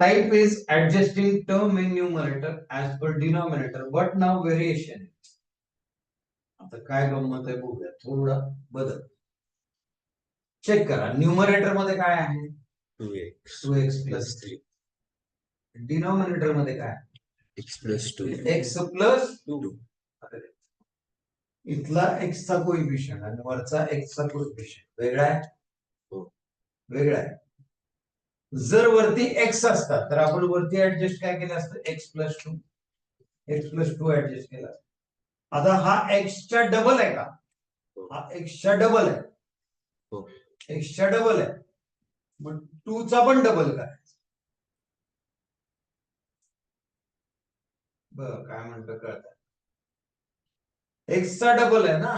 type is adjusting term in numerator as per denominator, but now variation. आता काय गंमत आहे बघूया, थोडा बदल चेक करा. न्यूमरेटर मध्ये काय आहे? 2x plus 3. डिनॉमिनेटर मध्ये काय? x plus 2. x plus 2. इथला x चा कोइफिशियंट आणि वरचा x चा कोइफिशियंट वेगळा आहे. वेगळा आहे. जर वरती x असतात तर आपण वरती ऍडजस्ट काय केलं असतं? x plus 2. x plus 2 adjust केला. आता हा x च्या डबल आहे का? हा x च्या डबल आहे. x च्या डबल आहे. मग 2 चा पण डबल करायचा. बरं काय म्हणतो कळत? x चा डबल आहे ना,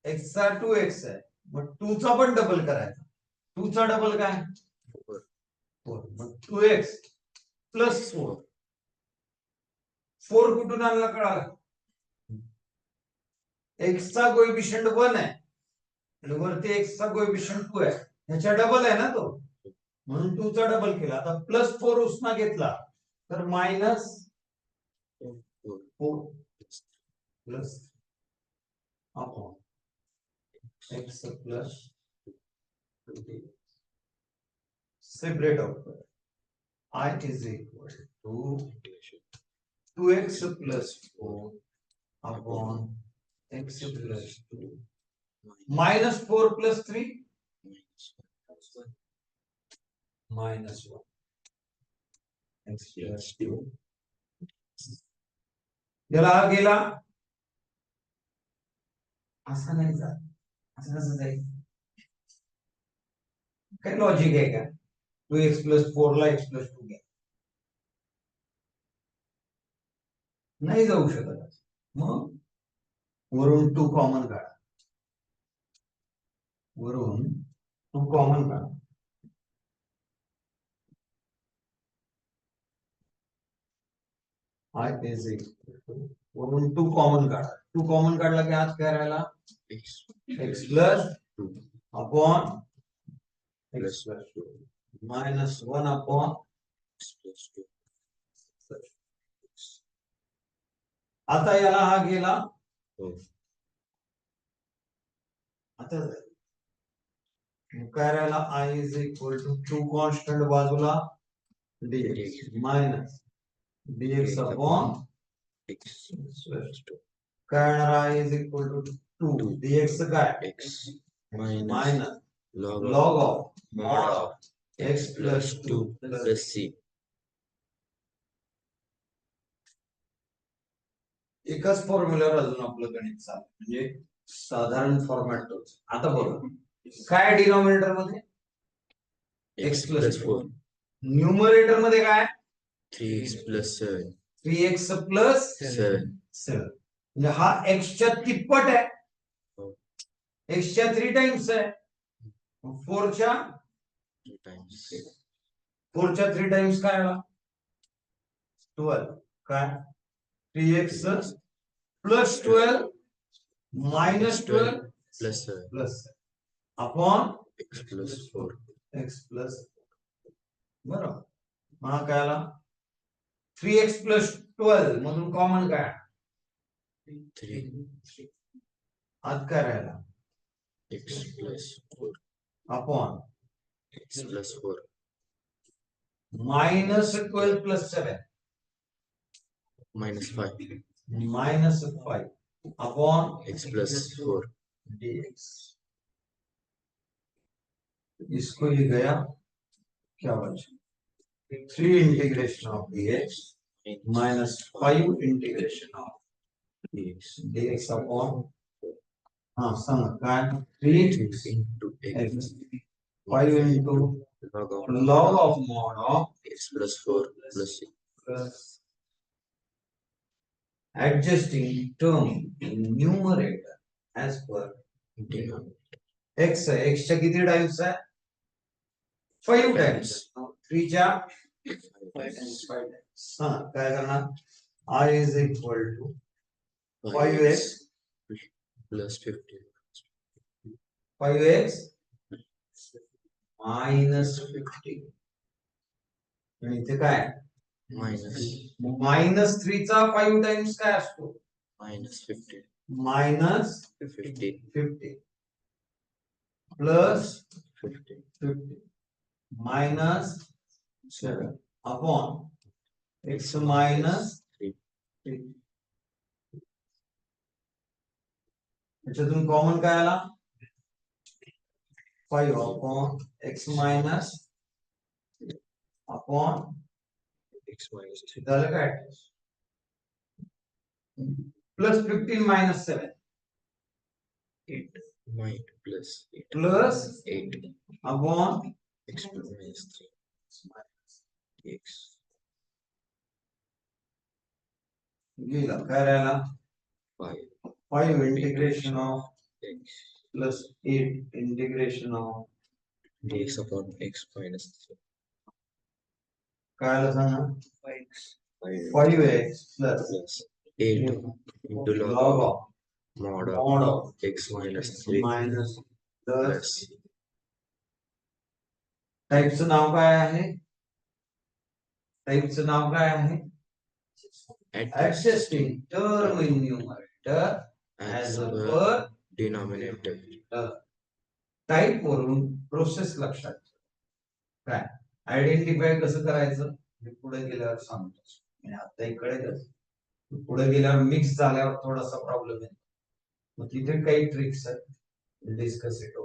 x चा 2x आहे. मग 2 चा पण डबल करायचा. 2 चा डबल काय? 4. मग 2x प्लस 4. 4 कुठून आणला कळाला? x चा कोएफिशियंट 1 आहे आणि वरती x चा कोएफिशियंट 2 आहे. ह्याच्या डबल आहे ना तो, म्हणून 2 चा डबल केला. आता प्लस 4 उसना घेतला तर minus 4 plus upon x plus separate out. I is equal to 2x plus 4 upon x plus 2 minus 4 plus 3 minus 1 x plus 2. याला हा गेला असं नाही जात. असं कसं जाईल? काय लॉजिक आहे का? 2x plus 4 ला x plus 2 घ्या, नाही जाऊ शकत. मग वरून 2 कॉमन काढा. वरून 2 कॉमन काढा. I is equal to वरून 2 कॉमन काढा. 2 कॉमन काढला की आत काय राहिला? x plus 2 upon x plus 2 minus 1 upon x plus 2. आता याला हा गेला. आता काय राहिला? I is equal to 2 constant बाजूला dx minus dx upon x plus 2. काय येणार? I is equal to 2 dx काय? x minus log of mod of x plus 2 plus c. एकच फॉर्म्युल्यावर अजून आपलं गणित चालू, म्हणजे साधारण फॉर्मॅट तोच. आता बघा काय डिनॉमिनेटर मध्ये x plus 4. न्यूमरेटर मध्ये काय? 3x plus 7. 3x plus 7. म्हणजे हा x च्या तिप्पट आहे. x च्या 3 टाइम्स आहे. 4 च्या 3 टाइम्स काय आला? 12. काय? 3x plus 12 minus 12 plus 7 plus upon x plus 4. x plus 4. बरोबर. हा काय आला? 3x plus 12 मधून कॉमन काय? 3 आत काय राहिला? x plus 4 upon x plus 4 minus 12 plus 7 minus 5 minus 5 upon x plus 4 dx. इसको ये गया, क्या बचा? 3 integration of dx minus 5 integration of dx upon हाँ सांगा काय? 3 into x 5 into log of mod of x plus 4 plus c. plus adjusting term in numerator as per denominator. x है, x च्या किती टाइम्स आहे? 5 टाइम्स. 3 च्या 5 times. हाँ काय करणार? I is equal to 5x plus 15 5x minus 15 आणि इथे काय minus -3चा 5 टाइम्स काय असतो minus 15 -15 15 plus 15 50 -7 upon x minus 3 याच्यातून कॉमन काय आला 5 upon x minus upon x minus 3 झालं काय plus 15 minus 7 8 minus plus 8 plus 8 upon x minus 3 x गेला काय राहिला 5 5 integration of x plus 8 integration of dx upon x minus 3 काय आलं सांगा 5 5x plus plus 8 into log log of of mod mod of of x minus 3 minus plus टाइपचं नाव काय आहे टाइपचं नाव काय आहे adjusting term in numerator as a per denominator type वरून process लक्षात ठेवा. काय आयडेंटिफाय कसं करायचं हे पुढे गेल्यावर सांगतो आणि आता कळेलच पुढे गेल्यावर मिक्स झाल्यावर थोडासा प्रॉब्लेम येतो मग तिथे काही ट्रिक्स आहेत डिस्कस इट